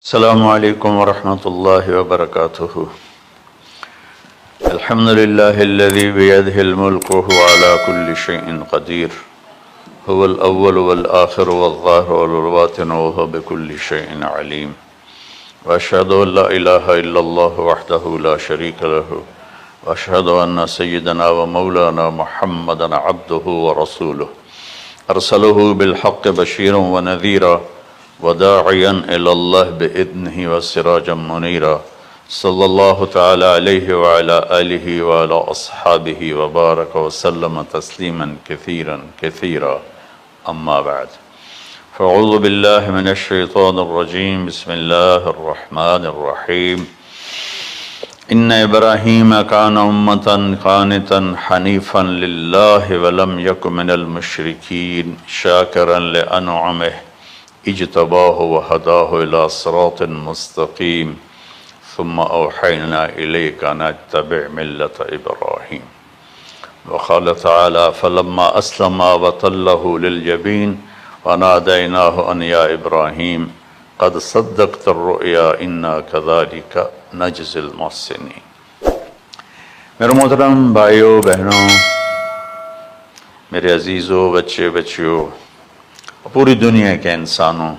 السلام علیکم ورحمۃ اللہ وبرکاتہ۔ الحمد للہ الذی بیدہ الملک وهو علی کل شیء قدیر، هو الاول والآخر والظاہر والباطن وهو بكل شیء علیم، واشهد ان لا الہ الا اللہ وحدہ لا شریک لہ، واشهد ان سیدنا ومولانا محمدا عبدہ ورسولہ، ارسلہ بالحق بشیرا ونذیرا وداعیا الی اللہ بإذنہ وسراجا منیرا، صلی اللہ تعالی علیہ وعلی آلہ وعلی اصحابہ وبارک وسلم تسلیما کثیرا کثیرا، اما بعد فاعوذ باللہ من الشیطان الرجیم، بسم اللہ الرحمن الرحیم۔ ان ابراہیم کان امۃ قانتا حنیفا للہ ولم یک من المشرکین شاکرا لانعمہ اجتباہ وہداہ الی صراط مستقیم ثم اوحینا الیک ان اتبع ملۃ ابراہیم۔ وقال تعالی فلما اسلم وتلہ للجبین ونادیناہ ان یا ابراہیم قد صدقت الرؤیا انا کذلک نجزی المحسنین۔ میرے محترم بھائیوں بہنوں، میرے عزیزوں، بچے بچیوں، پوری دنیا کے انسانوں،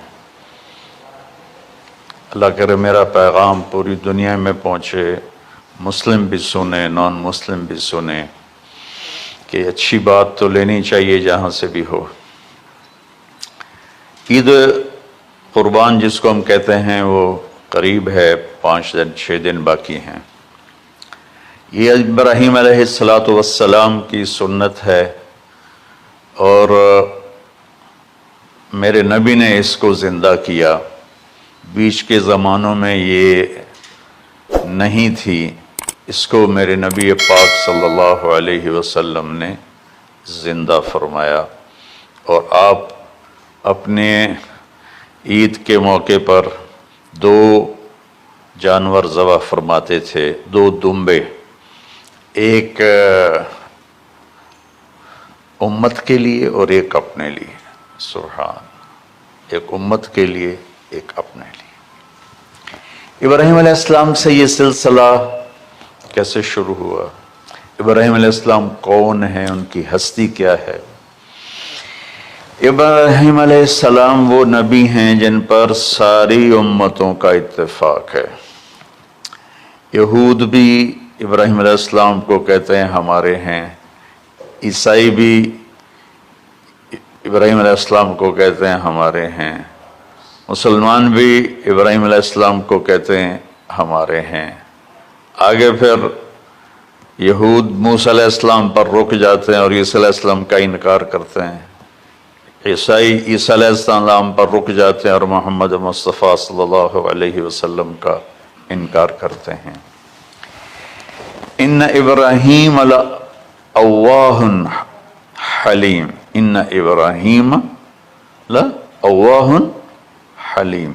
اللہ کرے میرا پیغام پوری دنیا میں پہنچے، مسلم بھی سنیں، نان مسلم بھی سنیں، کہ اچھی بات تو لینی چاہیے جہاں سے بھی ہو۔ عید قربان جس کو ہم کہتے ہیں وہ قریب ہے، 5 دن باقی ہیں۔ یہ ابراہیم علیہ السلام کی سنت ہے، اور میرے نبی نے اس کو زندہ کیا۔ بیچ کے زمانوں میں یہ نہیں تھی، اس کو میرے نبی پاک صلی اللہ علیہ وسلم نے زندہ فرمایا، اور آپ اپنے عید کے موقع پر 2 جانور ذبح فرماتے تھے، 2 دمبے، ایک امت کے لیے اور ایک اپنے لیے۔ سبحان، ایک امت کے لیے ایک اپنے لیے۔ ابراہیم علیہ السلام سے یہ سلسلہ کیسے شروع ہوا؟ ابراہیم علیہ السلام کون ہیں، ان کی ہستی کیا ہے؟ ابراہیم علیہ السلام وہ نبی ہیں جن پر ساری امتوں کا اتفاق ہے۔ یہود بھی ابراہیم علیہ السلام کو کہتے ہیں ہمارے ہیں، عیسائی بھی ابراہیم علیہ السلام کو کہتے ہیں ہمارے ہیں، مسلمان بھی ابراہیم علیہ السلام کو کہتے ہیں ہمارے ہیں۔ آگے پھر یہود موسیٰ علیہ السلام پر رک جاتے ہیں اور عیسیٰ علیہ السلام کا انکار کرتے ہیں، عیسائی عیسیٰ علیہ السلام پر رک جاتے ہیں اور محمد مصطفیٰ صلی اللہ علیہ وسلم کا انکار کرتے ہیں۔ ان ابراہیم لأواہ حلیم، ان ابراہیم لأواہ حلیم،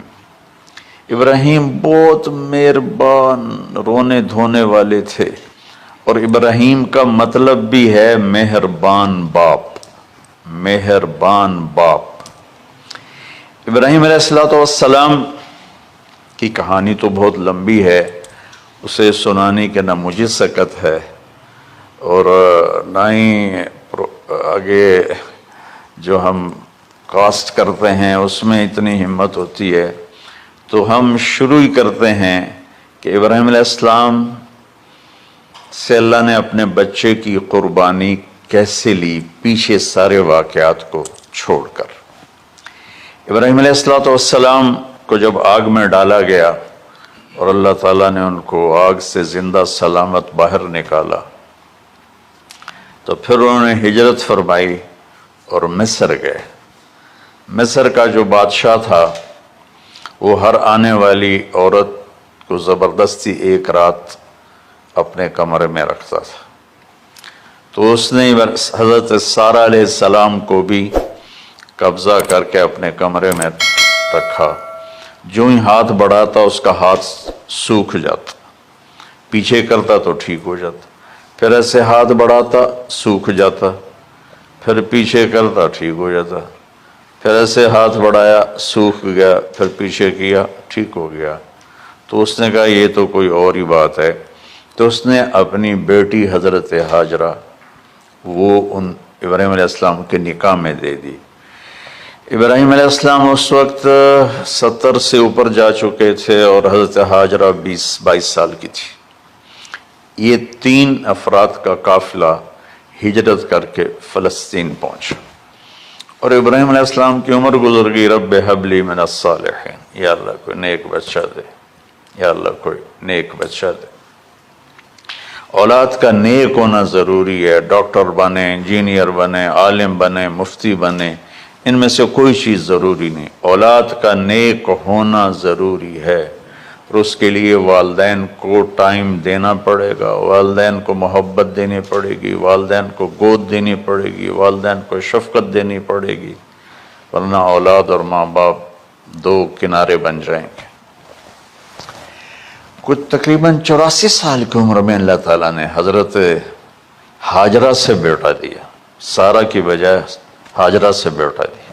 ابراہیم بہت مہربان، رونے دھونے والے تھے، اور ابراہیم کا مطلب بھی ہے مہربان باپ، مہربان باپ۔ ابراہیم علیہ السلام کی کہانی تو بہت لمبی ہے، اسے سنانے کے نہ مجھے سکت ہے، اور نہ ہی آگے جو ہم کاسٹ کرتے ہیں اس میں اتنی ہمت ہوتی ہے، تو ہم شروع ہی کرتے ہیں کہ ابراہیم علیہ السلام سے اللہ نے اپنے بچے کی قربانی کیسے لی، پیچھے سارے واقعات کو چھوڑ کر۔ ابراہیم علیہ السلام کو جب آگ میں ڈالا گیا اور اللہ تعالیٰ نے ان کو آگ سے زندہ سلامت باہر نکالا، تو پھر انہوں نے ہجرت فرمائی اور مصر گئے۔ مصر کا جو بادشاہ تھا وہ ہر آنے والی عورت کو زبردستی ایک رات اپنے کمرے میں رکھتا تھا، تو اس نے حضرت سارہ علیہ السلام کو بھی قبضہ کر کے اپنے کمرے میں رکھا۔ جو ہی ہاتھ بڑھاتا اس کا ہاتھ سوکھ جاتا، پیچھے کرتا تو ٹھیک ہو جاتا، پھر ایسے ہاتھ بڑھاتا سوکھ جاتا، پھر پیچھے کرتا ٹھیک ہو جاتا۔ پھر ایسے ہاتھ بڑھایا، سوکھ گیا، پھر پیچھے کیا، ٹھیک ہو گیا۔ تو اس نے کہا یہ تو کوئی اور ہی بات ہے، تو اس نے اپنی بیٹی حضرت حاجرہ وہ ان ابراہیم علیہ السلام کے نکاح میں دے دی۔ ابراہیم علیہ السلام اس وقت 70 سے اوپر جا چکے تھے اور حضرت حاجرہ 22 سال کی تھی۔ یہ 3 افراد کا قافلہ ہجرت کر کے فلسطین پہنچا، اور ابراہیم علیہ السلام کی عمر گزر گئی۔ رب ہب لی من الصالحین، یا اللہ کوئی نیک بچہ دے، یا اللہ کوئی نیک بچہ دے۔ اولاد کا نیک ہونا ضروری ہے، ڈاکٹر بنے، انجینئر بنے، عالم بنے، مفتی بنے، ان میں سے کوئی چیز ضروری نہیں، اولاد کا نیک ہونا ضروری ہے، اور اس کے لیے والدین کو ٹائم دینا پڑے گا، والدین کو محبت دینی پڑے گی، والدین کو گود دینی پڑے گی، والدین کو شفقت دینی پڑے گی، ورنہ اولاد اور ماں باپ 2 کنارے بن جائیں گے۔ کچھ تقریباً 84 سال کی عمر میں اللہ تعالیٰ نے حضرت حاجرہ سے بیٹا دیا، سارہ کی بجائے حاجرہ سے بیٹا دیا۔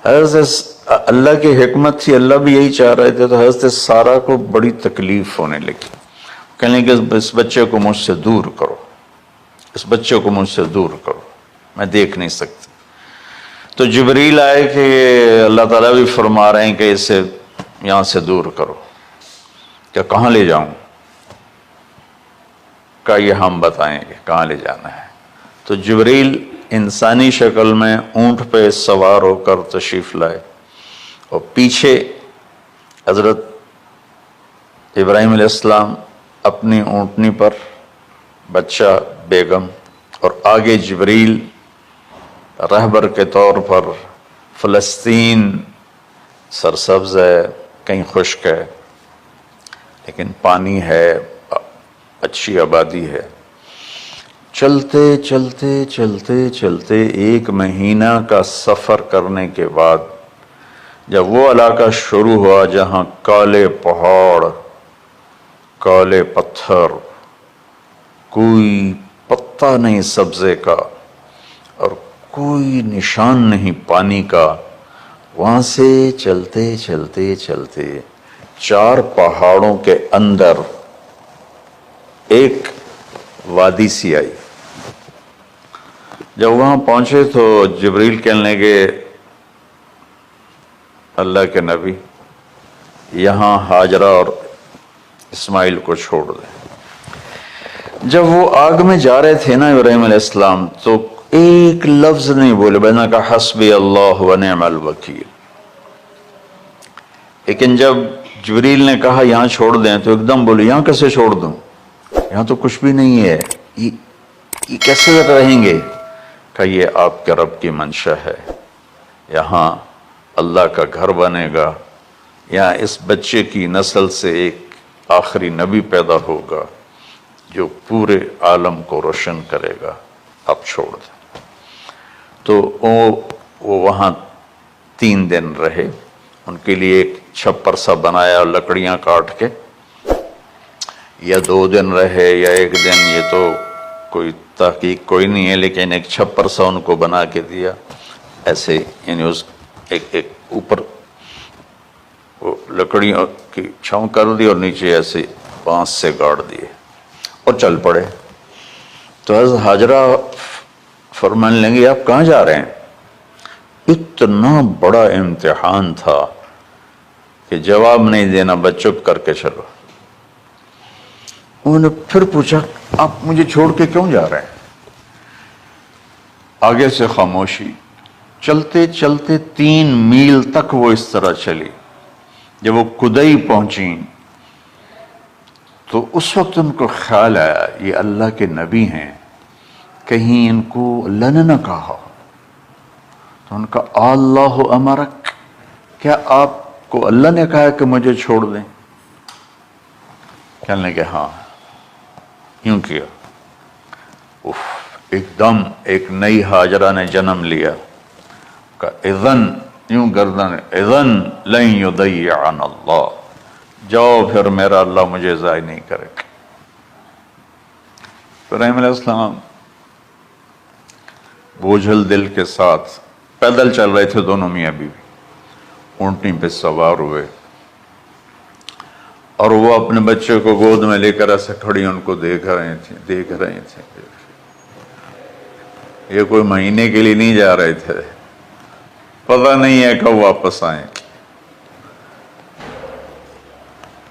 حضرت اللہ کی حکمت تھی، اللہ بھی یہی چاہ رہے تھے، تو حضرت سارہ کو بڑی تکلیف ہونے لگی، کہنے لگے اس بچے کو مجھ سے دور کرو، اس بچے کو مجھ سے دور کرو، میں دیکھ نہیں سکتی۔ تو جبریل آئے کہ اللہ تعالیٰ بھی فرما رہے ہیں کہ اسے یہاں سے دور کرو، کہ کہاں لے جاؤں؟ کہ یہ ہم بتائیں گے کہاں لے جانا ہے۔ تو جبریل انسانی شکل میں اونٹ پہ سوار ہو کر تشریف لائے، اور پیچھے حضرت ابراہیم علیہ السلام اپنی اونٹنی پر، بچہ بیگم، اور آگے جبریل رہبر کے طور پر۔ فلسطین سرسبز ہے، کہیں خشک ہے، لیکن پانی ہے، اچھی آبادی ہے۔ چلتے چلتے چلتے چلتے 1 مہینہ کا سفر کرنے کے بعد جب وہ علاقہ شروع ہوا جہاں کالے پہاڑ، کالے پتھر، کوئی پتا نہیں سبزے کا اور کوئی نشان نہیں پانی کا، وہاں سے چلتے چلتے چلتے 4 پہاڑوں کے اندر ایک وادی سی آئی۔ جب وہاں پہنچے تو جبریل کہنے لگے اللہ کے نبی یہاں حاجرہ اور اسماعیل کو چھوڑ دیں۔ جب وہ آگ میں جا رہے تھے نا ابراہیم علیہ السلام، تو ایک لفظ نہیں بولے، میں نے کہا حسبی اللہ و نعم الوکیل۔ لیکن جب جبریل نے کہا یہاں چھوڑ دیں تو ایک دم بولے یہاں کیسے چھوڑ دوں، یہاں تو کچھ بھی نہیں ہے، یہ کیسے رہیں گے؟ کہ یہ آپ کے رب کی منشا ہے، یہاں اللہ کا گھر بنے گا، یہاں اس بچے کی نسل سے ایک آخری نبی پیدا ہوگا جو پورے عالم کو روشن کرے گا، آپ چھوڑ دیں۔ تو وہ وہاں 3 دن رہے، ان کے لیے ایک چھپر سا بنایا لکڑیاں کاٹ کے، یا 2 دن رہے یا 1 دن، یہ تو کوئی تحقیق کوئی نہیں ہے، لیکن ایک چھپر سا ان کو بنا کے دیا، ایسے یعنی اس ایک اوپر وہ لکڑیوں کی چھاؤں کر دی اور نیچے ایسے بانس سے گاڑ دیے اور چل پڑے۔ تو حضرت حاجرہ فرمانے لگے آپ کہاں جا رہے ہیں؟ اتنا بڑا امتحان تھا کہ جواب نہیں دینا، بس چپ کر کے چلو۔ انہوں نے پھر پوچھا آپ مجھے چھوڑ کے کیوں جا رہے ہیں؟ آگے سے خاموشی۔ چلتے چلتے 3 میل تک وہ اس طرح چلی۔ جب وہ کدئی پہنچی تو اس وقت ان کو خیال آیا یہ اللہ کے نبی ہیں، کہیں ان کو اللہ نے نہ کہا۔ تو ان کا اللہ امرک، کیا آپ کو اللہ نے کہا کہ مجھے چھوڑ دیں؟ کہنے لگے ہاں، یوں کیا۔ ایک دم ایک نئی حاجرہ نے جنم لیا، کہ اذن، یوں گردن، اذن لن یضیعنا اللہ، جاؤ پھر میرا اللہ مجھے ضائع نہیں کرے گا۔ ابراہیم علیہ السلام بوجھل دل کے ساتھ پیدل چل رہے تھے دونوں میاں بیوی، اونٹنی پہ سوار ہوئے، اور وہ اپنے بچے کو گود میں لے کر ایسے کھڑی ان کو دیکھ رہے تھے۔ یہ کوئی مہینے کے لیے نہیں جا رہے تھے، پتہ نہیں ہے کب واپس آئیں۔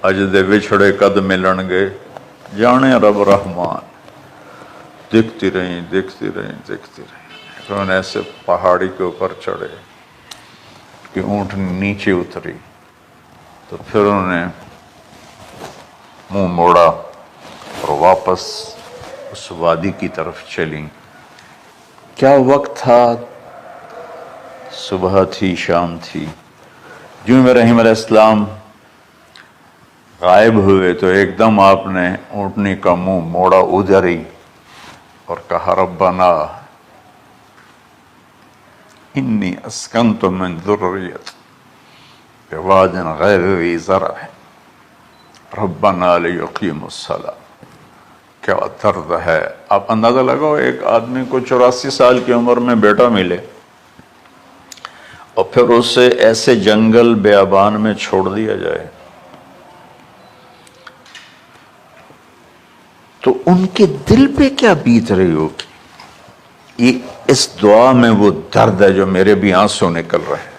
اج دے وچھڑے قد ملن گے، جانے رب رحمان۔ دیکھتی رہیں۔ پھر انہیں ایسے پہاڑی کے اوپر چڑھے کہ اونٹ نیچے اتری، تو پھر انہیں منہ موڑا اور واپس اس وادی کی طرف چلیں۔ کیا وقت تھا، صبح تھی، شام تھی۔ جو ابراہیم علیہ السلام غائب ہوئے تو ایک دم آپ نے اونٹنی کا منہ موڑا ادھر ہی اور کہا ربنا انی اسکنت من ذریتی بواد غیر ذی زرع ربنا لیقیموا الصلاۃ۔ کیا درد ہے۔ آپ اندازہ لگاؤ، ایک آدمی کو 84 سال کی عمر میں بیٹا ملے اور پھر اسے ایسے جنگل بیابان میں چھوڑ دیا جائے، تو ان کے دل پہ کیا بیت رہی ہوگی۔ یہ اس دعا میں وہ درد ہے جو میرے بھی آنسو نکل رہے ہیں۔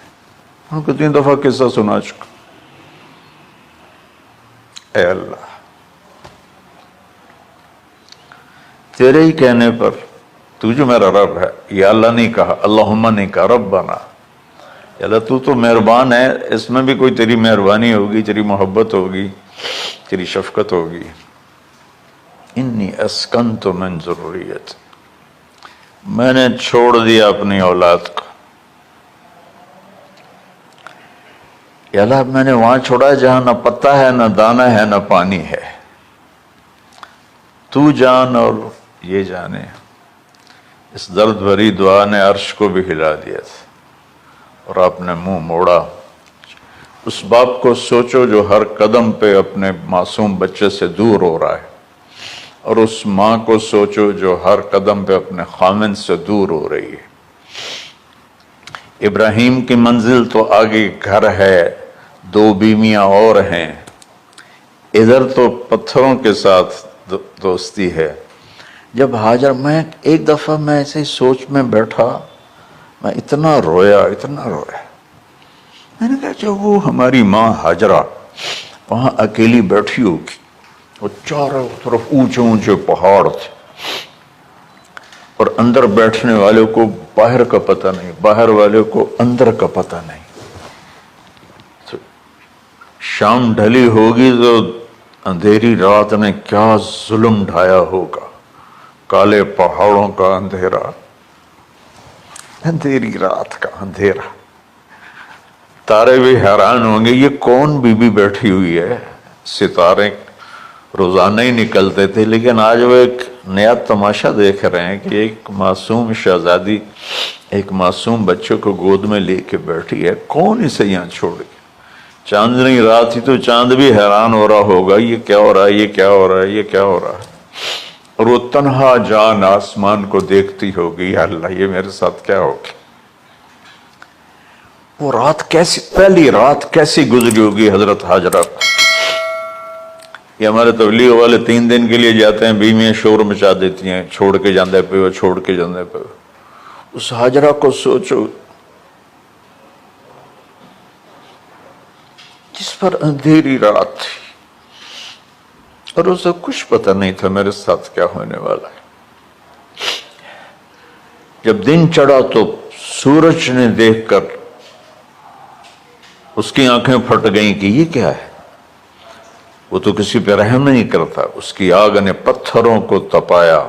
ان کو 3 دفعہ قصہ سنا چکا۔ اے اللہ، تیرے ہی کہنے پر، تو جو میرا رب ہے، یا اللہ نہیں کہا، اللہم نہیں کہا، ربنا، یا اللہ تو مہربان ہے، اس میں بھی کوئی تیری مہربانی ہوگی، تیری محبت ہوگی، تیری شفقت ہوگی۔ انی اسکنت من ذریتی، میں نے چھوڑ دیا اپنی اولاد کو، یا اللہ میں نے وہاں چھوڑا ہے جہاں نہ پتا ہے، نہ دانا ہے، نہ پانی ہے، تو جان اور یہ جانے۔ اس درد بھری دعا نے عرش کو بھی ہلا دیا تھا، اور آپ نے منہ موڑا۔ اس باپ کو سوچو جو ہر قدم پہ اپنے معصوم بچے سے دور ہو رہا ہے، اور اس ماں کو سوچو جو ہر قدم پہ اپنے خامن سے دور ہو رہی ہے۔ ابراہیم کی منزل تو آگے گھر ہے، 2 بیویاں اور ہیں، ادھر تو پتھروں کے ساتھ دوستی ہے۔ جب ہاجر، میں ایک دفعہ میں ایسے ہی سوچ میں بیٹھا، میں اتنا رویا۔ میں نے کہا جب وہ ہماری ماں ہاجرہ وہاں اکیلی بیٹھی ہوگی، اور چاروں طرف اونچے اونچے پہاڑ تھے، اور اندر بیٹھنے والے کو باہر کا پتہ نہیں، باہر والے کو اندر کا پتہ نہیں۔ تو شام ڈھلی ہوگی تو اندھیری رات نے کیا ظلم ڈھایا ہوگا، کالے پہاڑوں کا اندھیرا، اندھیری رات کا اندھیرا۔ تارے بھی حیران ہوں گے، یہ کون بی بی بیٹھی ہوئی ہے۔ ستارے روزانہ ہی نکلتے تھے، لیکن آج وہ ایک نیا تماشا دیکھ رہے ہیں کہ ایک معصوم شہزادی ایک معصوم بچے کو گود میں لے کے بیٹھی ہے، کون اسے یہاں چھوڑ گیا۔ چاندنی رات تھی تو چاند بھی حیران ہو رہا ہوگا، یہ کیا ہو رہا ہے، یہ کیا ہو رہا ہے، یہ کیا ہو رہا ہے۔ اور وہ تنہا جان آسمان کو دیکھتی ہوگی، یا اللہ یہ میرے ساتھ کیا ہوگی۔ وہ رات کیسی، پہلی رات کیسی گزری ہوگی حضرت ہاجرہ کو۔ یہ ہمارے تبلیغ والے 3 دن کے لیے جاتے ہیں، بیویاں شور مچا دیتی ہیں، چھوڑ کے جاندے پہ، چھوڑ کے جاندے پہ۔ اس ہاجرہ کو سوچو جس پر اندھیری رات تھی، اور اسے کچھ پتہ نہیں تھا میرے ساتھ کیا ہونے والا ہے۔ جب دن چڑھا تو سورج نے دیکھ کر اس کی آنکھیں پھٹ گئیں کہ یہ کیا ہے۔ وہ تو کسی پہ رحم نہیں کرتا، اس کی آگ نے پتھروں کو تپایا،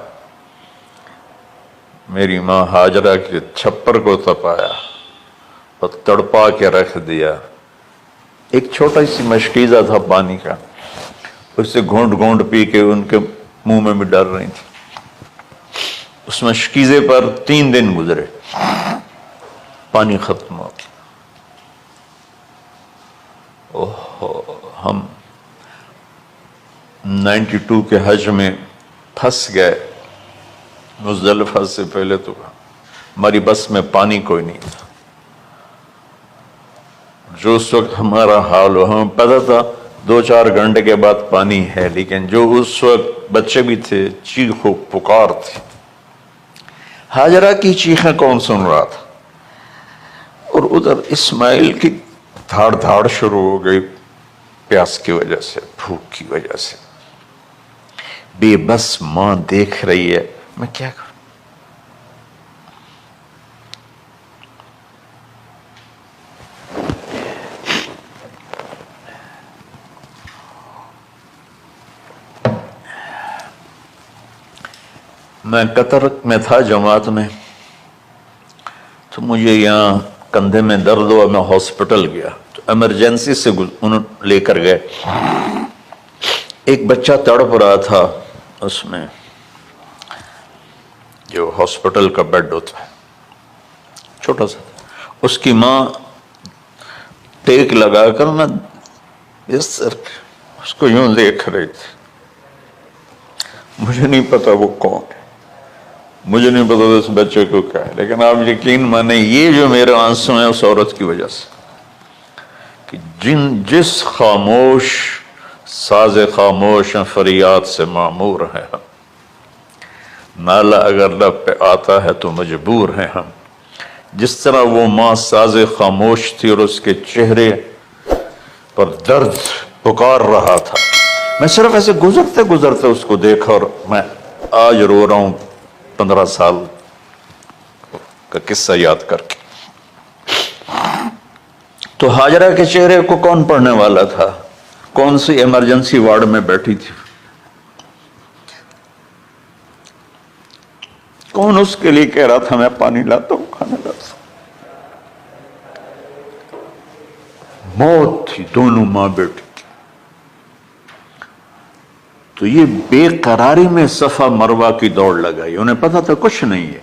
میری ماں ہاجرہ کے چھپر کو تپایا اور تڑپا کے رکھ دیا۔ ایک چھوٹا سی مشکیزہ تھا پانی کا، اسے گھونٹ گھونٹ پی کے ان کے منہ میں بھی ڈال رہی تھی۔ اس مشکیزے پر 3 دن گزرے، پانی ختم ہو گیا۔ ہم 92 کے حج میں پھنس گئے، مزدلفہ سے پہلے تو ہماری بس میں پانی کوئی نہیں تھا، جو اس وقت ہمارا حال ہو، ہمیں پتہ تھا 2-4 گھنٹے کے بعد پانی ہے، لیکن جو اس وقت بچے بھی تھے، چیخ و پکار تھی۔ ہاجرہ کی چیخیں کون سن رہا تھا؟ اور ادھر اسماعیل کی دھاڑ دھاڑ شروع ہو گئی، پیاس کی وجہ سے، بھوک کی وجہ سے۔ بے بس ماں دیکھ رہی ہے، میں کیا کروں؟ میں قطر میں تھا جماعت میں، تو مجھے یہاں کندھے میں درد ہوا، میں ہاسپٹل گیا تو ایمرجنسی سے انہوں لے کر گئے۔ ایک بچہ تڑپ رہا تھا، اس میں جو ہاسپٹل کا بیڈ ہوتا ہے چھوٹا سا، اس کی ماں ٹیک لگا کر نا اس کو یوں دیکھ رہی تھی۔ مجھے نہیں پتا وہ کون ہے، مجھے نہیں پتا اس بچے کو کیا ہے، لیکن آپ یقین مانیں یہ جو میرے آنسو ہیں اس عورت کی وجہ سے، کہ جس خاموش ساز خاموش فریاد سے معمور ہیں ہم، نالہ اگر لب پہ آتا ہے تو مجبور ہیں ہم۔ جس طرح وہ ماں ساز خاموش تھی اور اس کے چہرے پر درد پکار رہا تھا، میں صرف ایسے گزرتے گزرتے اس کو دیکھا اور میں آج رو رہا ہوں 15 سال کا قصہ یاد کر کے۔ تو ہاجرہ کے چہرے کو کون پڑھنے والا تھا؟ کون سی ایمرجنسی وارڈ میں بیٹھی تھی؟ کون اس کے لیے کہہ رہا تھا میں پانی لاتا ہوں، کھانا لاتا ہوں؟ موت تھی دونوں ماں بیٹی کی۔ تو یہ بے قراری میں صفا مروہ کی دوڑ لگائی، انہیں پتا تھا کچھ نہیں ہے۔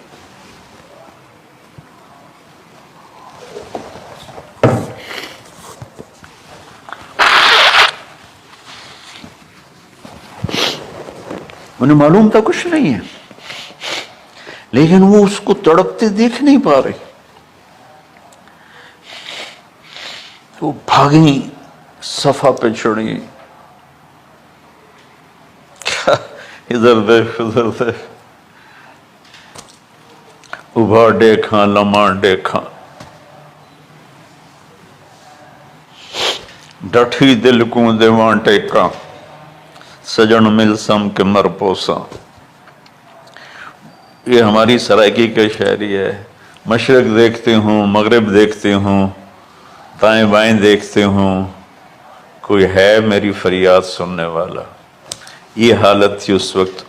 انہیں معلوم تھا کچھ نہیں ہے، لیکن وہ اس کو تڑپتے دیکھ نہیں پا رہے۔ وہ بھاگیں، صفا پہ چڑھی، ادھر دیکھ ادھر دیکھ، ابھا دیکھاں لمحہ دیکھاں، ڈٹھی دل کو دیواں ٹیکاں، سجن مل سم کے مر پوساں۔ یہ ہماری سرائکی کا شاعری ہے۔ مشرق دیکھتے ہوں، مغرب دیکھتے ہوں، دائیں بائیں دیکھتے ہوں، کوئی ہے میری فریاد سننے والا۔ یہ حالت تھی اس وقت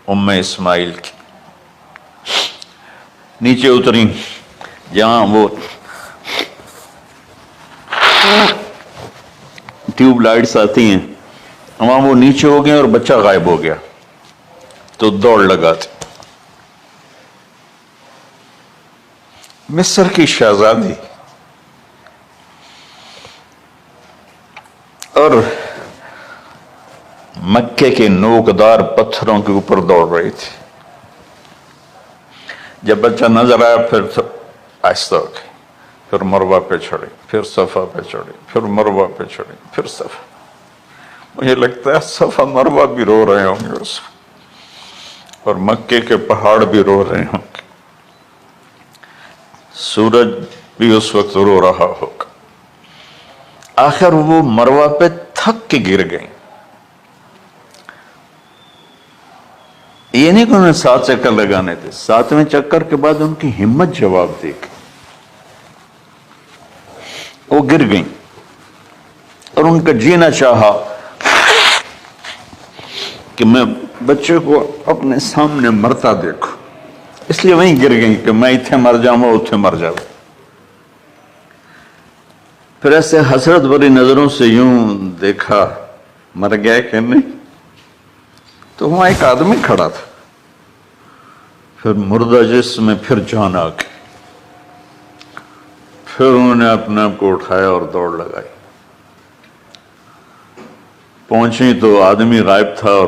ام اسماعیل کی۔ نیچے اتری، جہاں وہ ٹیوب لائٹس آتی ہیں، وہاں وہ نیچے ہو گئے اور بچہ غائب ہو گیا، تو دوڑ لگاتے۔ مصر کی شہزادی اور مکے کے نوکدار پتھروں کے اوپر دوڑ رہی تھی۔ جب بچہ نظر آیا پھر آہستہ ہو گئی، پھر مروہ پہ چڑھی، پھر صفا پہ چڑھی، پھر مروہ پہ چڑھی، پھر صفا۔ مجھے لگتا ہے صفا مروہ بھی رو رہے ہوں گے اس وقت، اور مکے کے پہاڑ بھی رو رہے ہوں گے، سورج بھی اس وقت رو رہا ہوگا۔ آخر وہ مروہ پہ تھک کے گر گئیں۔ یہ نہیں کہ انہیں 7 چکر لگانے تھے، 7ویں چکر کے بعد ان کی ہمت جواب دے گئی، وہ گر گئیں اور ان کا جینا چاہا کہ میں بچے کو اپنے سامنے مرتا دیکھوں، اس لیے وہیں گر گئیں کہ میں اتھے مر جاؤں وہ اتھے مر جاؤں۔ پھر ایسے حسرت بھری نظروں سے یوں دیکھا مر گیا کہ نہیں، تو وہاں ایک آدمی کھڑا تھا۔ پھر مردہ جسم میں پھر جان آ گئی، پھر انہوں نے اپنے آپ کو اٹھایا اور دوڑ لگائی۔ پہنچی تو آدمی غائب تھا اور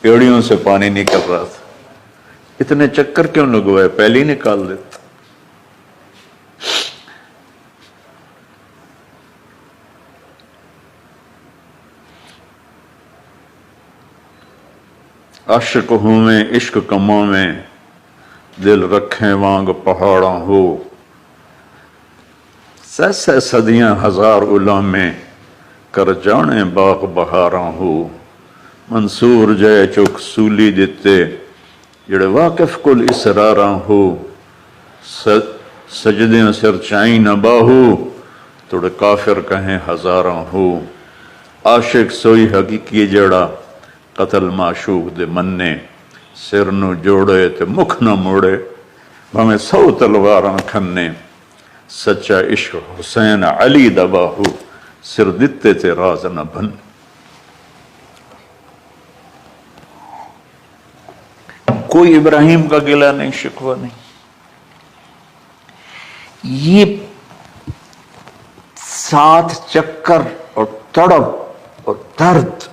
پیڑیوں سے پانی نکل رہا تھا۔ اتنے چکر کیوں لگوائے، پہلے ہی نکال دیتا۔ عاشق ہوں میں عشق کماں میں دل رکھیں وانگ پہاڑاں ہو سہ صدیاں ہزار علامے کر جانے باغ بہاراں ہو منصور جے چک سولی دیتے جڑے واقف کل اسراراں ہو سجدیں سر چائیں نہ باہو توڑے کافر کہیں ہزاراں ہو عاشق سوئی حقیقی جڑا قتل معشوق دے مننے سر نو جوڑے تے مکھ نہ موڑے بھامیں 100 تلواراں کھنے سچا عشق حسین علی دا باہو سر دتے تے راز نہ بن کوئی ابراہیم کا گلہ نہیں شکوہ نہیں یہ 7 چکر اور تڑپ اور درد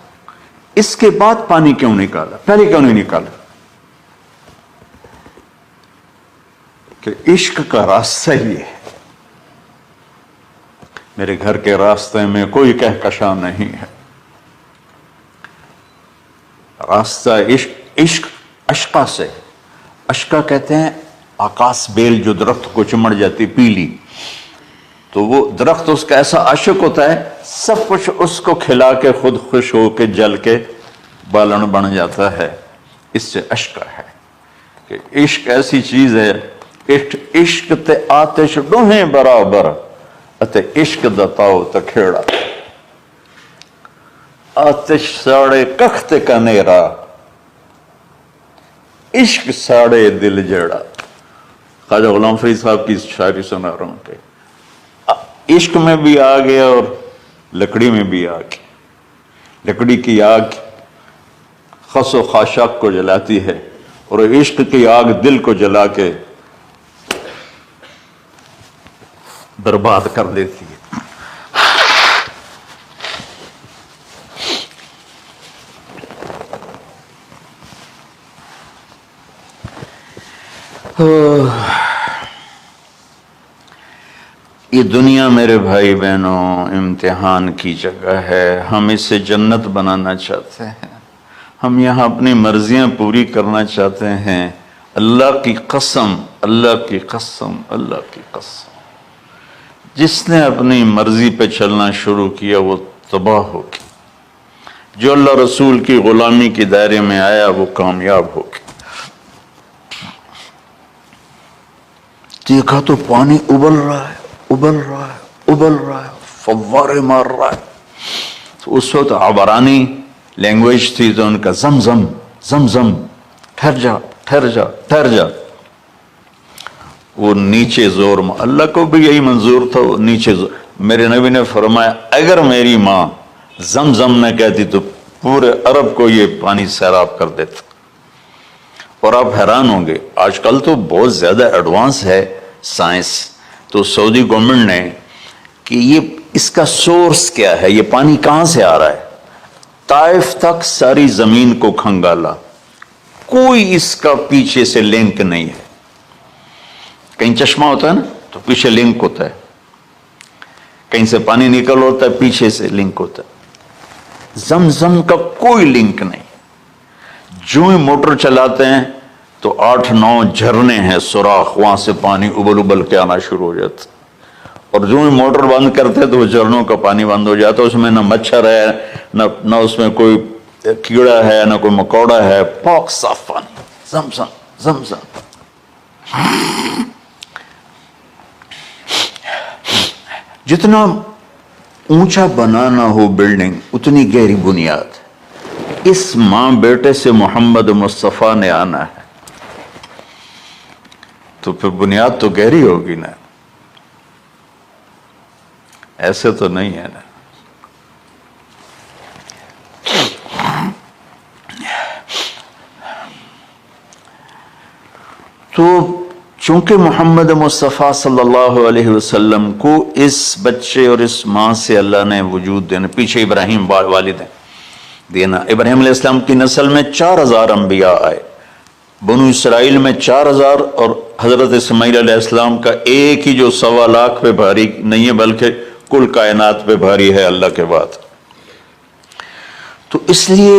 اس کے بعد پانی کیوں نکالا پہلے کیوں نہیں نکالا کہ عشق کا راستہ یہ ہے میرے گھر کے راستے میں کوئی کہکشاں نہیں ہے راستہ عشق اشقا سے اشقا کہتے ہیں آکاس بیل جو درخت کو چمڑ جاتی پیلی تو وہ درخت اس کا ایسا عاشق ہوتا ہے سب کچھ اس کو کھلا کے خود خوش ہو کے جل کے بالن بن جاتا ہے اس سے اشقا ہے کہ عشق ایسی چیز ہے عشق تے آتش ڈوہیں برابر اتے عشق دا تاؤ تے کھیڑا آتش ساڑے کخ تے کنیرا عشق ساڑے دل جڑا خواجہ غلام فرید صاحب کی شاعری سنا رہا ہوں کہ عشق میں بھی آگ ہے اور لکڑی میں بھی آگ ہے لکڑی کی آگ خس و خاشاک کو جلاتی ہے اور عشق کی آگ دل کو جلا کے برباد کر دیتی ہے یہ دنیا میرے بھائی بہنوں امتحان کی جگہ ہے ہم اسے جنت بنانا چاہتے ہیں ہم یہاں اپنی مرضیاں پوری کرنا چاہتے ہیں اللہ کی قسم اللہ کی قسم اللہ کی قسم جس نے اپنی مرضی پہ چلنا شروع کیا وہ تباہ ہو گیا جو اللہ رسول کی غلامی کے دائرے میں آیا وہ کامیاب ہو گیا دیکھا تو پانی ابل رہا ہے ابل رہا ہے ابل رہا ہے فوارے مار رہا ہے تو اس وقت عبرانی لینگویج تھی تو ان کا زمزم زمزم ٹھہر جا ٹھہر جا ٹھہر جا وہ نیچے زور اللہ کو بھی یہی منظور تھا وہ نیچے زور میرے نبی نے فرمایا اگر میری ماں زمزم نہ کہتی تو پورے عرب کو یہ پانی سیراب کر دیتا اور آپ حیران ہوں گے آج کل تو بہت زیادہ ایڈوانس ہے سائنس تو سعودی گورنمنٹ نے کہ یہ اس کا سورس کیا ہے یہ پانی کہاں سے آ رہا ہے طائف تک ساری زمین کو کھنگالا کوئی اس کا پیچھے سے لنک نہیں ہے کہیں چشمہ ہوتا ہے نا تو پیچھے لنک ہوتا ہے کہیں سے پانی نکل ہوتا ہے پیچھے سے لنک ہوتا ہے زمزم کا کوئی لنک نہیں جو ہی موٹر چلاتے ہیں تو 8-9 جھرنے ہیں سوراخ وہاں سے پانی ابل ابل کے آنا شروع ہو جاتا اور جو ہی موٹر بند کرتے تو وہ جھرنوں کا پانی بند ہو جاتا اس میں نہ مچھر ہے نہ اس میں کوئی کیڑا ہے نہ کوئی مکوڑا ہے پاک صاف پانی زمزم زمزم جتنا اونچا بنانا ہو بلڈنگ اتنی گہری بنیاد اس ماں بیٹے سے محمد مصطفیٰ نے آنا ہے تو پھر بنیاد تو گہری ہوگی نا ایسے تو نہیں ہے نا تو چونکہ محمد مصطفیٰ صلی اللہ علیہ وسلم کو اس بچے اور اس ماں سے اللہ نے وجود دینا پیچھے ابراہیم والد ہیں دینا ابراہیم علیہ السلام کی نسل میں 4000 انبیاء آئے بنو اسرائیل میں 4000 اور حضرت اسماعیل علیہ السلام کا ایک ہی جو 1.25 لاکھ پہ بھاری نہیں ہے بلکہ کل کائنات پہ بھاری ہے اللہ کے بعد تو اس لیے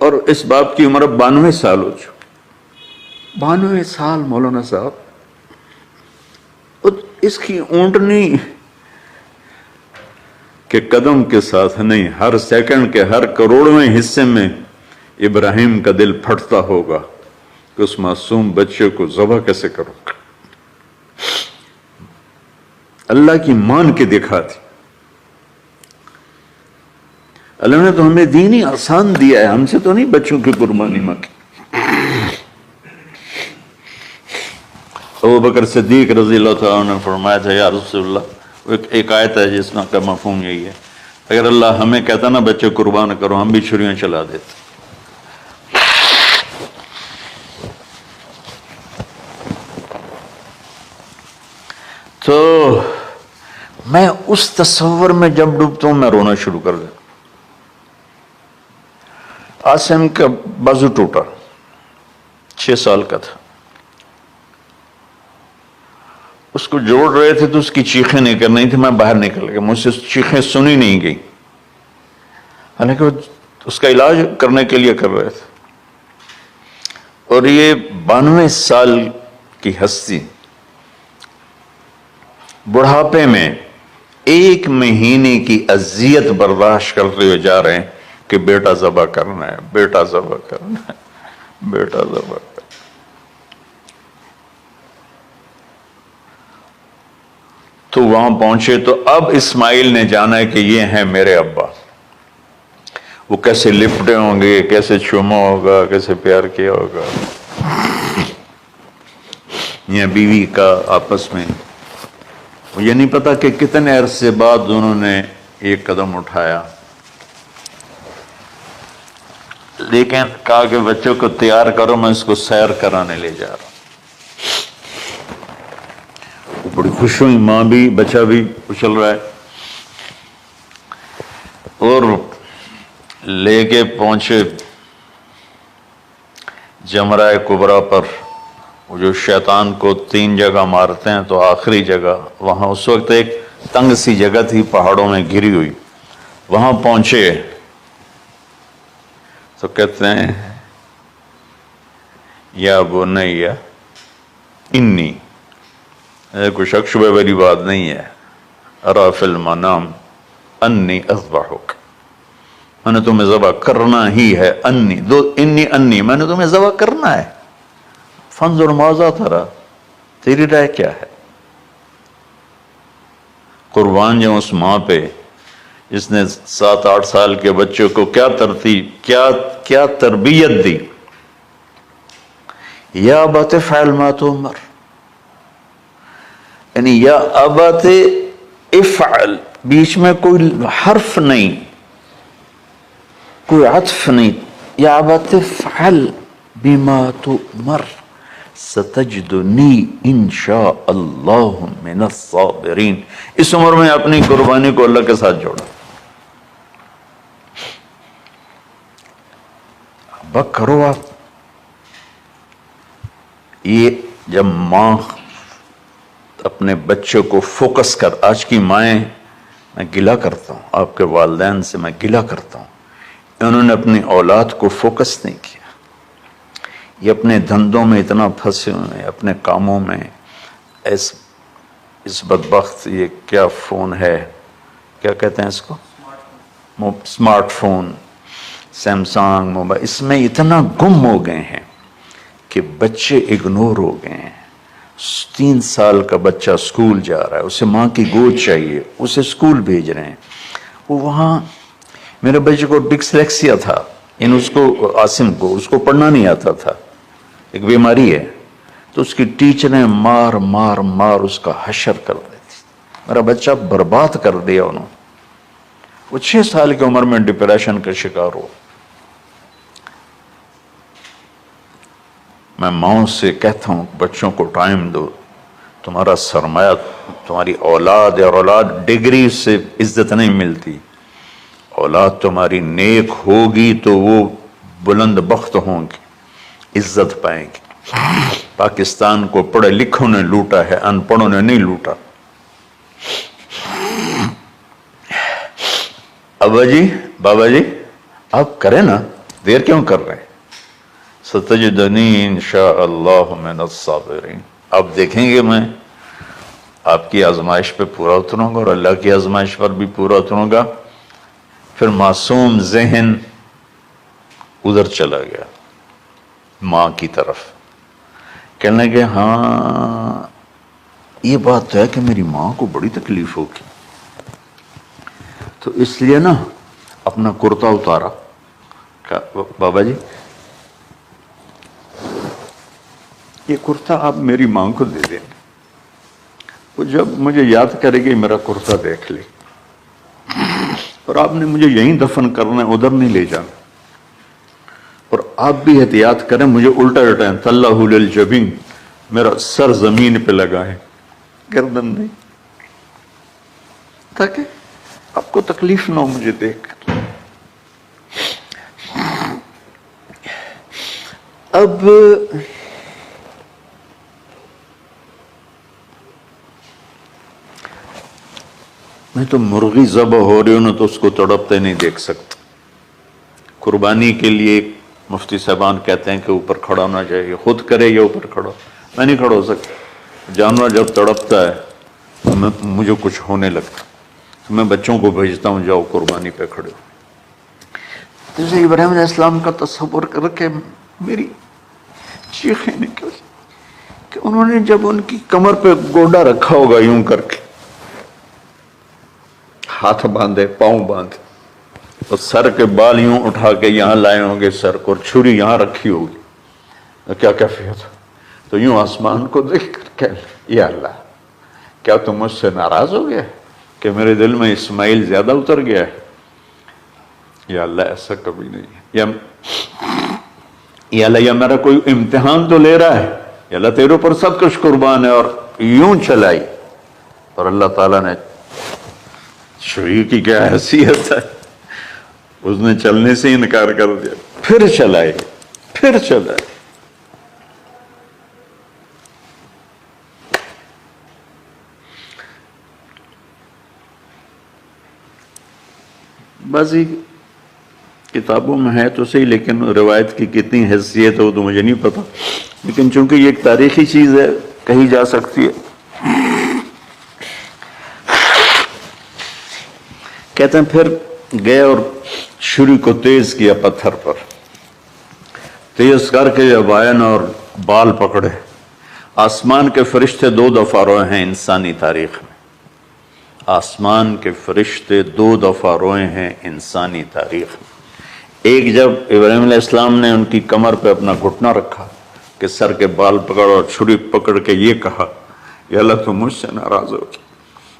اور اس باپ کی عمر 92 سال ہو چکی، 92 سال مولانا صاحب، اور اس کی اونٹنی کے قدم کے ساتھ نہیں، ہر سیکنڈ کے ہر کروڑویں حصے میں ابراہیم کا دل پھٹتا ہوگا کہ اس معصوم بچے کو ذبح کیسے کروں. اللہ کی مان کے دکھا دی. اللہ نے تو ہمیں دین ہی آسان دیا ہے، ہم سے تو نہیں بچوں کی قربانی مانگی. ابو بکر صدیق رضی اللہ تعالیٰ عنہ نے فرمایا تھا یا رسول اللہ، ایک آیت ہے جس کا مفہوم یہی ہے، اگر اللہ ہمیں کہتا نا بچے قربان کرو، ہم بھی چھریاں چلا دیتے. تو میں اس تصور میں جب ڈوبتا ہوں میں رونا شروع کر دیتا. عاصم کا بازو ٹوٹا، 6 سال کا تھا، اس کو جوڑ رہے تھے تو اس کی چیخیں نہیں کر رہی تھی، میں باہر نکل گیا، مجھ سے چیخیں سنی نہیں گئی، حالانکہ اس کا علاج کرنے کے لیے کر رہے تھے. اور یہ 92 سال کی ہستی بڑھاپے میں 1 مہینے کی اذیت برداشت کرتے ہوئے جا رہے ہیں کہ بیٹا ذبح کرنا ہے، بیٹا ذبح کرنا ہے، بیٹا ذبح کرنا ہے. تو وہاں پہنچے تو اب اسماعیل نے جانا ہے کہ یہ ہیں میرے ابا. وہ کیسے لپٹے ہوں گے، کیسے چوما ہوگا، کیسے پیار کیا ہوگا، یہ بیوی کا آپس میں. یہ نہیں پتا کہ کتنے عرصے بعد انہوں نے ایک قدم اٹھایا، لیکن کہا کہ بچوں کو تیار کرو، میں اس کو سیر کرانے لے جا رہا ہوں. بڑی خوش ہوئی، ماں بھی بچہ بھی اچھل رہا ہے. اور لے کے پہنچے جمرہ کبریٰ پر، وہ جو شیطان کو 3 جگہ مارتے ہیں، تو آخری جگہ وہاں اس وقت ایک تنگ سی جگہ تھی پہاڑوں میں گھری ہوئی، وہاں پہنچے تو کہتے ہیں یا بنیا انی، کوئی شک شبہ والی بات نہیں ہے، ارا فی المنام انی اذبحک، میں نے تمہیں ذبح کرنا ہی ہے. انی میں نے تمہیں ذبح کرنا ہے. فانظر ماذا ترى، تیری رائے کیا ہے؟ قربان جاؤں اس ماں پہ جس نے 7-8 سال کے بچوں کو کیا تربیت دی. یا ابت فعل ما تؤمر، یعنی یا ابت افعل، بیچ میں کوئی حرف نہیں، کوئی عطف نہیں. یا ابت افعل بما تؤمر ستجدنی انشاء اللہ من الصابرین. اس عمر میں اپنی قربانی کو اللہ کے ساتھ جوڑا. اب کرو آپ. یہ جب ماں اپنے بچوں کو فوکس کر، آج کی مائیں، میں گلہ کرتا ہوں آپ کے والدین سے، میں گلہ کرتا ہوں، انہوں نے اپنی اولاد کو فوکس نہیں کیا. یہ اپنے دھندوں میں اتنا پھنسے ہوئے ہیں، اپنے کاموں میں. اس بدبخت یہ کیا فون ہے، کیا کہتے ہیں اس کو، اسمارٹ فون، سیمسنگ موبائل، اس میں اتنا گم ہو گئے ہیں کہ بچے اگنور ہو گئے ہیں. 3 سال کا بچہ اسکول جا رہا ہے، اسے ماں کی گود چاہیے، اسے اسکول بھیج رہے ہیں. وہ وہاں میرے بچے کو ڈسلیکسیا تھا، اس کو عاصم کو، اس کو پڑھنا نہیں آتا تھا، ایک بیماری ہے. تو اس کی ٹیچریں مار مار مار اس کا حشر کر دیتی. میرا بچہ برباد کر دیا انہوں نے. وہ 6 سال کی عمر میں ڈپریشن کا شکار ہو. میں ماؤں سے کہتا ہوں بچوں کو ٹائم دو، تمہارا سرمایہ تمہاری اولاد ہے، اور اولاد ڈگری سے عزت نہیں ملتی. اولاد تمہاری نیک ہوگی تو وہ بلند بخت ہوں گی، عزت پائیں گی. پاکستان کو پڑھے لکھوں نے لوٹا ہے، ان پڑھوں نے نہیں لوٹا. ابا جی، بابا جی، آپ کریں نا دیر کیوں کر رہے ہیں؟ ستجدنی انشاء اللہ من الصابرین، آپ دیکھیں گے میں آپ کی آزمائش پہ پورا اتروں گا اور اللہ کی آزمائش پر بھی پورا اتروں گا۔ پھر معصوم ذہن ادھر چلا گیا ماں کی طرف، کہنے لگے ہاں یہ بات ہے کہ میری ماں کو بڑی تکلیف ہوگی، تو اس لیے نا اپنا کرتا اتارا، کہا بابا جی یہ کرتا آپ میری ماں کو دے دیں، وہ جب مجھے یاد کرے گی میرا کرتا دیکھ لے، اور آپ نے مجھے یہیں دفن کرنا ہے، ادھر نہیں لے جانا، اور آپ بھی احتیاط کریں، مجھے الٹا الٹائیں، طلّہ للجبین، میرا سر زمین پہ لگائیں، گردن نہیں، تاکہ آپ کو تکلیف نہ ہو مجھے دیکھ کر۔ اب میں تو مرغی ذبح ہو رہی ہوں نا تو اس کو تڑپتے نہیں دیکھ سکتا۔ قربانی کے لیے مفتی صاحبان کہتے ہیں کہ اوپر کھڑا ہونا چاہیے، خود کرے یا اوپر کھڑا، میں نہیں کھڑا ہو سکتا، جانور جب تڑپتا ہے تو مجھے کچھ ہونے لگتا، تو میں بچوں کو بھیجتا ہوں جاؤ قربانی پہ کھڑے ہو۔ جیسے ابراہیم علیہ السلام کا تصور کر کے میری چیخیں نکل کہ انہوں نے جب ان کی کمر پہ گوڈا رکھا ہوگا یوں کر کے، ہاتھ باندھے پاؤں باندھے اور سر کے بال یوں اٹھا کے یہاں لائے ہوں گے سر کو، اور چھری یہاں رکھی ہوگی، کیا کیفیت ہو؟ تو یوں آسمان کو دیکھ کر کہ یا اللہ کیا تم مجھ سے ناراض ہو گیا کہ میرے دل میں اسماعیل زیادہ اتر گیا ہے؟ یا اللہ ایسا کبھی نہیں ہے، یا اللہ یہ میرا کوئی امتحان تو لے رہا ہے، یا اللہ تیرے اوپر سب کچھ قربان ہے، اور یوں چلائی، اور اللہ تعالیٰ نے چھری کی کیا حیثیت ہے، اس نے چلنے سے انکار کر دیا، پھر چلائے، پھر چلائے۔ بعضی کتابوں میں ہے تو صحیح، لیکن روایت کی کتنی حیثیت ہو تو مجھے نہیں پتا، لیکن چونکہ یہ ایک تاریخی چیز ہے کہی جا سکتی ہے۔ کہتے ہیں پھر گئے اور چھری کو تیز کیا پتھر پر، تیز کر کے جب آئے نا اور بال پکڑے، آسمان کے فرشتے 2 دفعہ روئے ہیں انسانی تاریخ میں، آسمان کے فرشتے 2 دفعہ روئے ہیں انسانی تاریخ میں۔ ایک جب ابراہیم علیہ السلام نے ان کی کمر پہ اپنا گھٹنا رکھا کہ سر کے بال پکڑ اور چھری پکڑ کے یہ کہا یا اللہ تم مجھ سے ناراض ہو،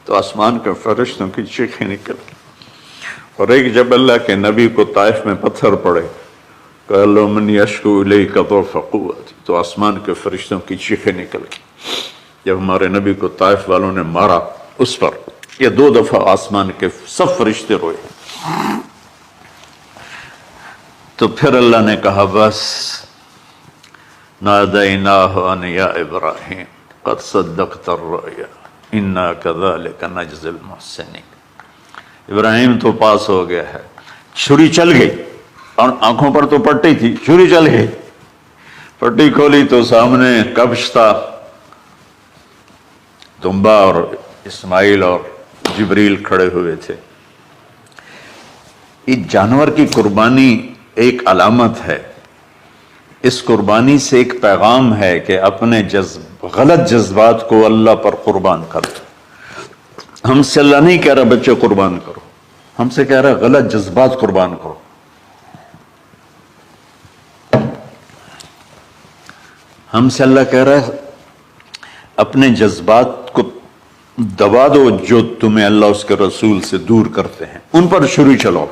تو آسمان کے فرشتوں کی چیخیں نکل گئی۔ اور ایک جب اللہ کے نبی کو طائف میں پتھر پڑے کہ اللہ من یشکو الیک ضعف قوت، تو آسمان کے فرشتوں کی چیخیں نکل گئی۔ جب ہمارے نبی کو طائف والوں نے مارا اس پر، یہ 2 دفعہ آسمان کے سب فرشتے روئے۔ تو پھر اللہ نے کہا بس، نادیناہ ان یا ابراہیم قد صدقت الرؤیا انا کذلک نجزی المحسنین، ابراہیم تو پاس ہو گیا ہے، چھری چل گئی، اور آنکھوں پر تو پٹی تھی، چھری چل گئی، پٹی کھولی تو سامنے کبش تھا، دمبا اور اسماعیل اور جبریل کھڑے ہوئے تھے۔ اس جانور کی قربانی ایک علامت ہے، اس قربانی سے ایک پیغام ہے کہ اپنے غلط جذبات کو اللہ پر قربان کر دو۔ ہم سے اللہ نہیں کہہ رہا بچے قربان کرو، ہم سے کہہ رہا غلط جذبات قربان کرو۔ ہم سے اللہ کہہ رہا ہے اپنے جذبات کو دبا دو جو تمہیں اللہ اس کے رسول سے دور کرتے ہیں، ان پر چھری چلاؤ۔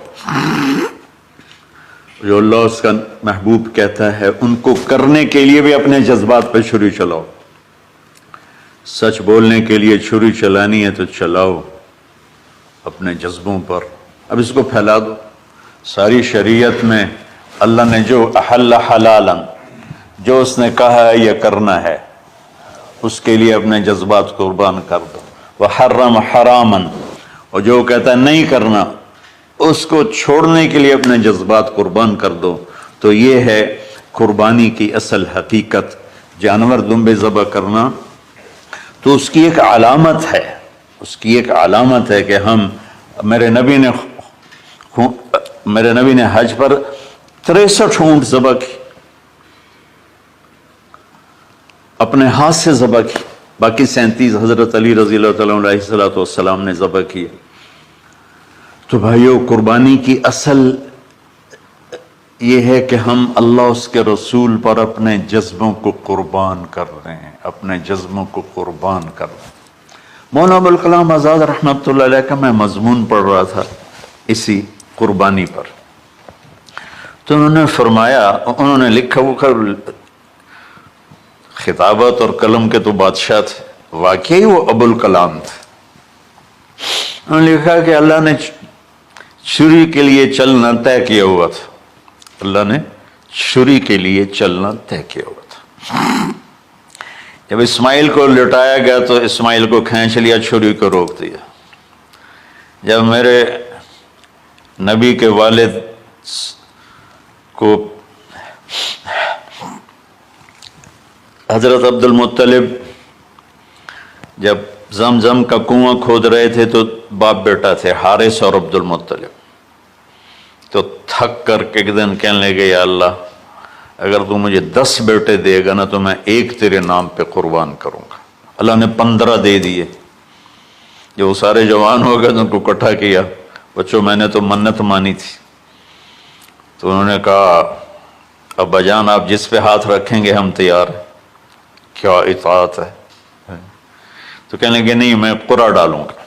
جو اللہ اس کا محبوب کہتا ہے ان کو کرنے کے لیے بھی اپنے جذبات پہ چھری چلاؤ۔ سچ بولنے کے لیے چھری چلانی ہے تو چلاؤ اپنے جذبوں پر، اب اس کو پھیلا دو۔ ساری شریعت میں اللہ نے جو احل حلالا، جو اس نے کہا ہے یہ کرنا ہے، اس کے لیے اپنے جذبات قربان کر دو۔ وحرم حراما، اور جو کہتا ہے نہیں کرنا، اس کو چھوڑنے کے لیے اپنے جذبات قربان کر دو۔ تو یہ ہے قربانی کی اصل حقیقت. جانور دمبے ذبح کرنا تو اس کی ایک علامت ہے، اس کی ایک علامت ہے کہ ہم میرے نبی نے حج پر 63 اونٹ ذبح کی، اپنے ہاتھ سے ذبح کی، باقی 37 حضرت علی رضی اللہ تعالیٰ علیہ السلام نے ذبح کیے. تو بھائیو، قربانی کی اصل یہ ہے کہ ہم اللہ اس کے رسول پر اپنے جذبوں کو قربان کر رہے ہیں، اپنے جذبوں کو قربان کر رہے ہیں. مولانا ابوالکلام آزاد رحمۃ اللہ علیہ کا میں مضمون پڑھ رہا تھا اسی قربانی پر، تو انہوں نے فرمایا، انہوں نے لکھا، وہ خطابت اور قلم کے تو بادشاہ تھے، واقعی وہ ابوالکلام تھے. انہوں نے لکھا کہ اللہ نے چھری کے لیے چلنا طے کیا ہوا تھا، اللہ نے چھری کے لیے چلنا طے کیا ہوا تھا. جب اسماعیل کو لٹایا گیا تو اسماعیل کو کھینچ لیا، چھری کو روک دیا. جب میرے نبی کے والد کو حضرت عبد المطلب جب زمزم کا کنواں کھود رہے تھے تو باپ بیٹا تھے، حارث اور عبد المطلب، تو تھک کر کے ایک دن کہنے لگے، یا اللہ اگر تو مجھے 10 بیٹے دے گا نا تو میں ایک تیرے نام پہ قربان کروں گا. اللہ نے 15 دے دیے. جو وہ سارے جوان ہو گئے تو ان کو اکٹھا کیا، بچوں میں نے تو منت مانی تھی. تو انہوں نے کہا، ابا جان آپ جس پہ ہاتھ رکھیں گے ہم تیار ہیں. کیا اطاعت ہے. تو کہنے لگے نہیں، میں قرعہ ڈالوں گا،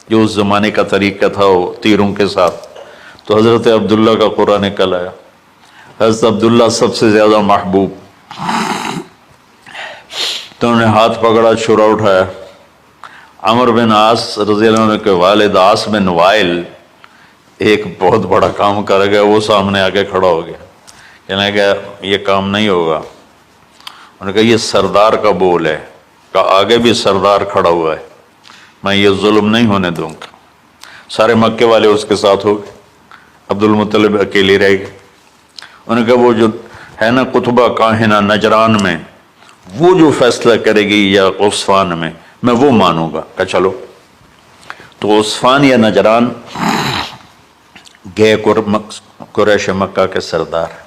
جو اس زمانے کا طریقہ تھا وہ تیروں کے ساتھ. تو حضرت عبداللہ کا قرعہ نکل آیا. حضرت عبداللہ سب سے زیادہ محبوب، تو انہوں نے ہاتھ پکڑا، چھرا اٹھایا. عمر بن عاص رضی اللہ عنہ کے والد عاص بن وائل ایک بہت بڑا کام کر گیا، وہ سامنے آگے کھڑا ہو گیا. کہنے لگا یہ کام نہیں ہوگا. انہوں نے کہا یہ سردار کا بول ہے، کہا آگے بھی سردار کھڑا ہوا ہے، میں یہ ظلم نہیں ہونے دوں گا. سارے مکے والے اس کے ساتھ ہو گئے، عبد المطلب اکیلے رہ گئے. انہوں نے کہا وہ جو ہے نا قطبہ کاہنہ نجران میں، وہ جو فیصلہ کرے گی یا عصفان میں وہ مانوں گا. کہا چلو. تو عصفان یا نجران گئے قریش مکہ کے سردار.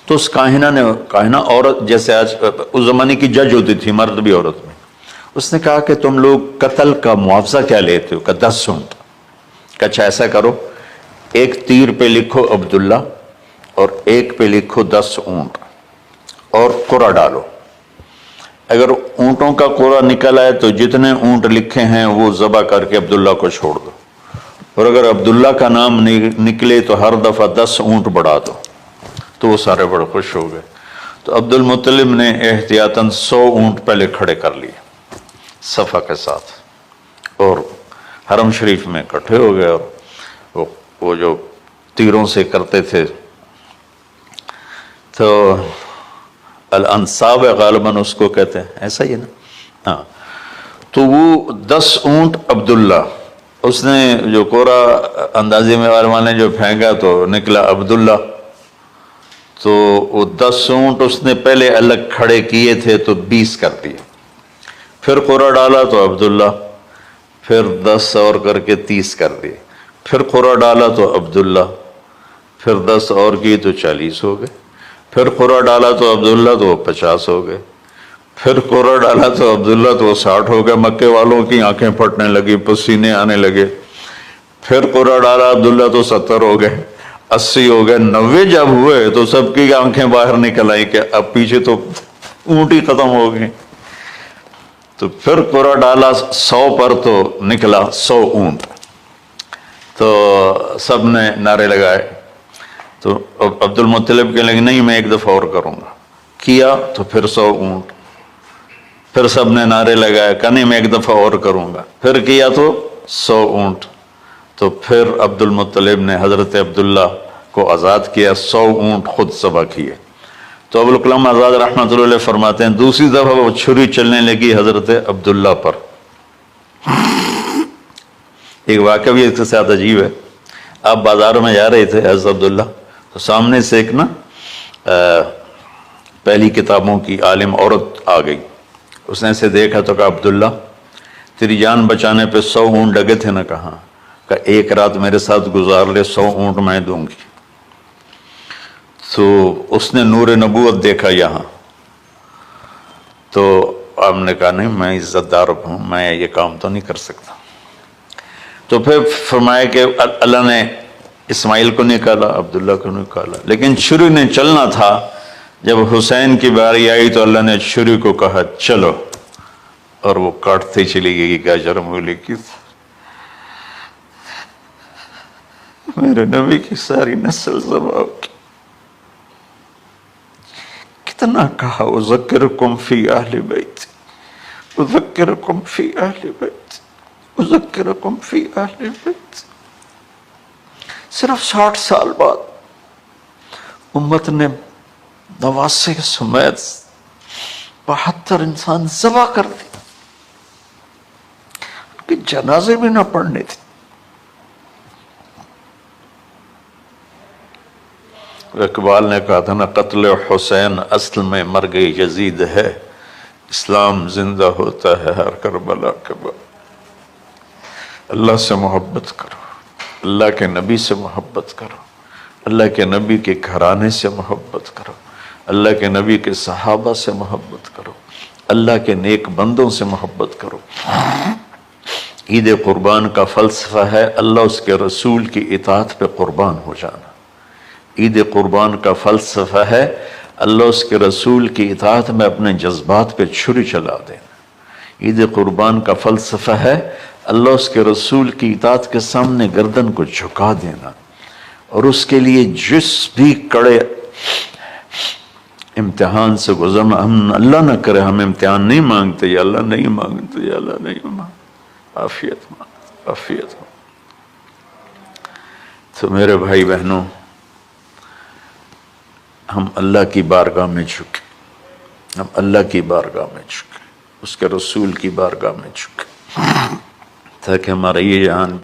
تو اس کاہنہ عورت، جیسے آج اس زمانے کی جج ہوتی تھی، مرد بھی عورت میں، اس نے کہا کہ تم لوگ قتل کا معاوضہ کیا لیتے ہو؟ کہ 10 اونٹ. کہ اچھا ایسا کرو، ایک تیر پہ لکھو عبداللہ اور ایک پہ لکھو 10 اونٹ اور قرعہ ڈالو. اگر اونٹوں کا قرعہ نکل آئے تو جتنے اونٹ لکھے ہیں وہ ذبح کر کے عبداللہ کو چھوڑ دو، اور اگر عبداللہ کا نام نکلے تو ہر دفعہ 10 اونٹ بڑھا دو. تو وہ سارے بڑے خوش ہو گئے. تو عبد المطلب نے احتیاطاً 100 اونٹ پہلے کھڑے کر لیے صفا کے ساتھ، اور حرم شریف میں اکٹھے ہو گئے. اور وہ جو تیروں سے کرتے تھے تو الانصاب غالباً اس کو کہتے ہیں، ایسا ہی ہے نا. ہاں، تو وہ 10 اونٹ عبداللہ، اس نے جو کوڑا اندازے میں والے نے جو پھینکا تو نکلا عبداللہ. تو وہ 10 اونٹ اس نے پہلے الگ کھڑے کیے تھے تو 20 کر دیے. پھر قرعہ ڈالا تو عبداللہ، پھر 10 اور کر کے 30 کر دیے. پھر قرعہ ڈالا تو عبداللہ، پھر 10 اور کی تو 40 ہو گئے. پھر قرعہ ڈالا تو عبداللہ تو 50 ہو گئے. پھر قرعہ ڈالا تو عبداللہ تو 60 ہو گئے. مکے والوں کی آنکھیں پھٹنے لگی، پسینے آنے لگے. پھر قرعہ ڈالا عبداللہ تو 70 ہو گئے، 80 ہو گئے. 90 جب ہوئے تو سب کی آنکھیں باہر نکل آئی کہ اب پیچھے تو اونٹ ہی ختم ہو گئے. تو پھر قرعہ ڈالا 100 پر تو نکلا 100 اونٹ. تو سب نے نعرے لگائے. تو عبد المطلب کہنے لگے نہیں میں ایک دفعہ اور کروں گا. کیا تو پھر 100 اونٹ. پھر سب نے نعرے لگائے کہ نہیں میں ایک دفعہ اور کروں گا. پھر کیا تو 100 اونٹ. تو پھر عبد المطلب نے حضرت عبداللہ کو آزاد کیا، 100 اونٹ خود ذبح کیے. تو ابوالکلام آزاد رحمۃ اللہ علیہ فرماتے ہیں دوسری دفعہ وہ چھری چلنے لگی حضرت عبداللہ پر. ایک واقعہ بھی اس کے ساتھ عجیب ہے. آپ بازار میں جا رہے تھے حضرت عبداللہ، تو سامنے سے ایک نا پہلی کتابوں کی عالم عورت آ گئی. اس نے اسے دیکھا تو کہا عبداللہ تیری جان بچانے پہ 100 اونٹ ڈگے تھے نا. کہاں؟ کہ ایک رات میرے ساتھ گزار لے 100 اونٹ میں دوں گی. تو اس نے نور نبوت دیکھا یہاں. تو آپ نے کہا نہیں میں عزت دار ہوں، میں یہ کام تو نہیں کر سکتا. تو پھر فرمایا کہ اللہ نے اسماعیل کو نکالا، عبداللہ کو نکالا، لیکن چھری نے چلنا تھا. جب حسین کی باری آئی تو اللہ نے چھری کو کہا چلو، اور وہ کاٹتے چلی گئی گاجر مولی کی. میرے نبی کی ساری نسل ذبح کی. کتنا کہا اذکرکم فی اہل بیت، اذکرکم فی اہل بیت، اذکرکم فی اہل بیت. صرف 60 سال بعد امت نے 89 سمیت 72 انسان ذبح کر دی. ان کے جنازے بھی نہ پڑھنے تھے. اقبال نے کہا تھا نا قتل حسین اصل میں مرگ یزید ہے، اسلام زندہ ہوتا ہے ہر کربلا کے بعد. اللہ سے محبت کرو، اللہ کے نبی سے محبت کرو، اللہ کے نبی کے گھرانے سے محبت کرو، اللہ کے نبی کے صحابہ سے محبت کرو، اللہ کے نیک بندوں سے محبت کرو. عید قربان کا فلسفہ ہے اللہ اس کے رسول کی اطاعت پہ قربان ہو جانا. عید قربان کا فلسفہ ہے اللہ اس کے رسول کی اطاعت میں اپنے جذبات پہ چھری چلا دینا. عید قربان کا فلسفہ ہے اللہ اس کے رسول کی اطاعت کے سامنے گردن کو جھکا دینا، اور اس کے لیے جس بھی کڑے امتحان سے گزرنا. ہم اللہ نہ کرے ہم امتحان نہیں مانگتے، یا اللہ نہیں مانگتے، یا اللہ نہیں مانگتے، عافیت مانگ، عافیت مانگ. تو میرے بھائی بہنوں، ہم اللہ کی بارگاہ میں جھکے، ہم اللہ کی بارگاہ میں جھکے، اس کے رسول کی بارگاہ میں جھکے، تاکہ ہمارا یہ جہان